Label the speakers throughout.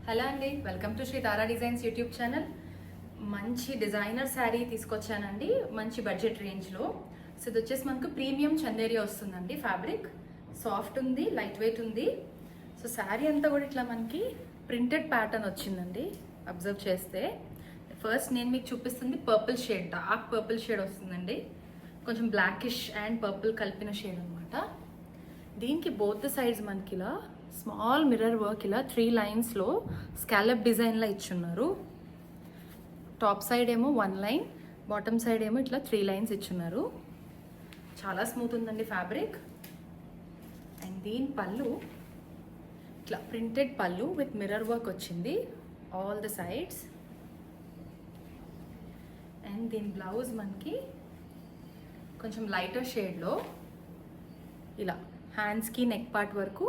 Speaker 1: Hello అండి, welcome to Shri Tara designs YouTube channel. మంచి designer sari తీసుకొచ్చానండి, మంచి బడ్జెట్ రేంజ్లో. సో ఇది వచ్చేసి మనకు ప్రీమియం చందేరియా వస్తుందండి. ఫ్యాబ్రిక్ సాఫ్ట్ ఉంది, లైట్ వెయిట్ ఉంది. సో శారీ అంతా కూడా ఇట్లా మనకి ప్రింటెడ్ ప్యాటర్న్ వచ్చిందండి. అబ్జర్వ్ చేస్తే ఫస్ట్ నేను మీకు చూపిస్తుంది purple shade, dark purple shade వస్తుందండి. కొంచెం బ్లాకిష్ అండ్ పర్పుల్ కలిపిన షేడ్ అనమాట. దీనికి బోత్ సైడ్స్ మనకి ఇలా స్మాల్ మిర్రర్ వర్క్ ఇలా 3 లైన్స్లో స్కాలప్ డిజైన్లా ఇచ్చున్నారు. టాప్ సైడ్ ఏమో 1 లైన్, బాటమ్ సైడ్ ఏమో ఇట్లా 3 లైన్స్ ఇచ్చున్నారు. చాలా స్మూత్ ఉందండి ఫ్యాబ్రిక్. అండ్ దీని పళ్ళు ఇట్లా ప్రింటెడ్ పళ్ళు విత్ మిర్రర్ వర్క్ వచ్చింది ఆల్ ద సైడ్స్. అండ్ దీని బ్లౌజ్ మనకి కొంచెం లైటర్ షేడ్లో ఇలా హ్యాండ్స్కి నెక్ పార్ట్ వరకు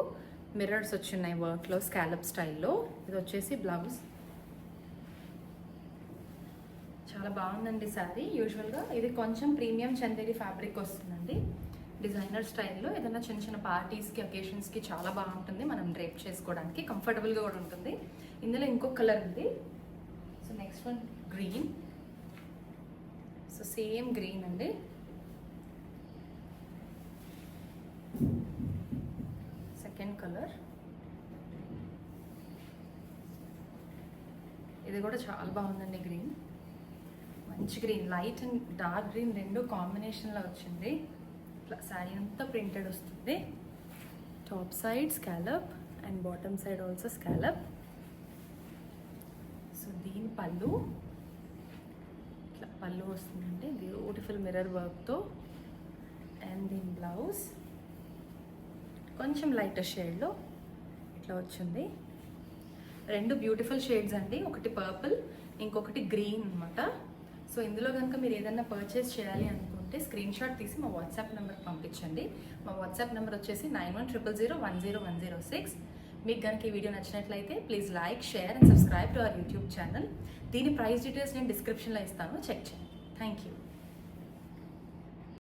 Speaker 1: మిర్రర్స్ వచ్చున్నాయి వర్క్లో, స్కాలప్ స్టైల్లో. ఇది వచ్చేసి బ్లౌజ్. చాలా బాగుందండి శారీ. యూజువల్గా ఇది కొంచెం ప్రీమియం చందేరి ఫ్యాబ్రిక్ వస్తుందండి, డిజైనర్ స్టైల్లో. ఏదైనా చిన్న చిన్న పార్టీస్కి, అకేషన్స్కి చాలా బాగుంటుంది. మనం డ్రేప్ చేసుకోవడానికి కంఫర్టబుల్గా కూడా ఉంటుంది. ఇందులో ఇంకొక కలర్ ఉంది. So next one green. So same green అండి. సెకండ్ కలర్ ఇది కూడా చాలా బాగుందండి. గ్రీన్, మంచి green, light and dark green రెండు కాంబినేషన్లో వచ్చింది. ఇట్లా శారీ అంతా ప్రింటెడ్ వస్తుంది. Top side scallop and bottom side also scallop. So దీని పళ్ళు ఇట్లా పళ్ళు వస్తుందండి, బ్యూటిఫుల్ మిర్రర్ వర్క్తో. అండ్ దీని బ్లౌజ్ కొంచెం లైటర్ షేడ్లో ఇట్లా వచ్చింది. రెండు బ్యూటిఫుల్ షేడ్స్ అండి, ఒకటి పర్పుల్, ఇంకొకటి గ్రీన్ అనమాట. సో ఇందులో కనుక మీరు ఏదైనా పర్చేస్ చేయాలి అనుకుంటే స్క్రీన్ షాట్ తీసి మా వాట్సాప్ నెంబర్కి పంపించండి. మా వాట్సాప్ నెంబర్ వచ్చేసి 9100010106. మీకు కనుక ఈ వీడియో నచ్చినట్లయితే please like, share and subscribe to our YouTube channel. దీని ప్రైస్ డీటెయిల్స్ నేను డిస్క్రిప్షన్లో ఇస్తాను, చెక్ చేయండి. Thank you.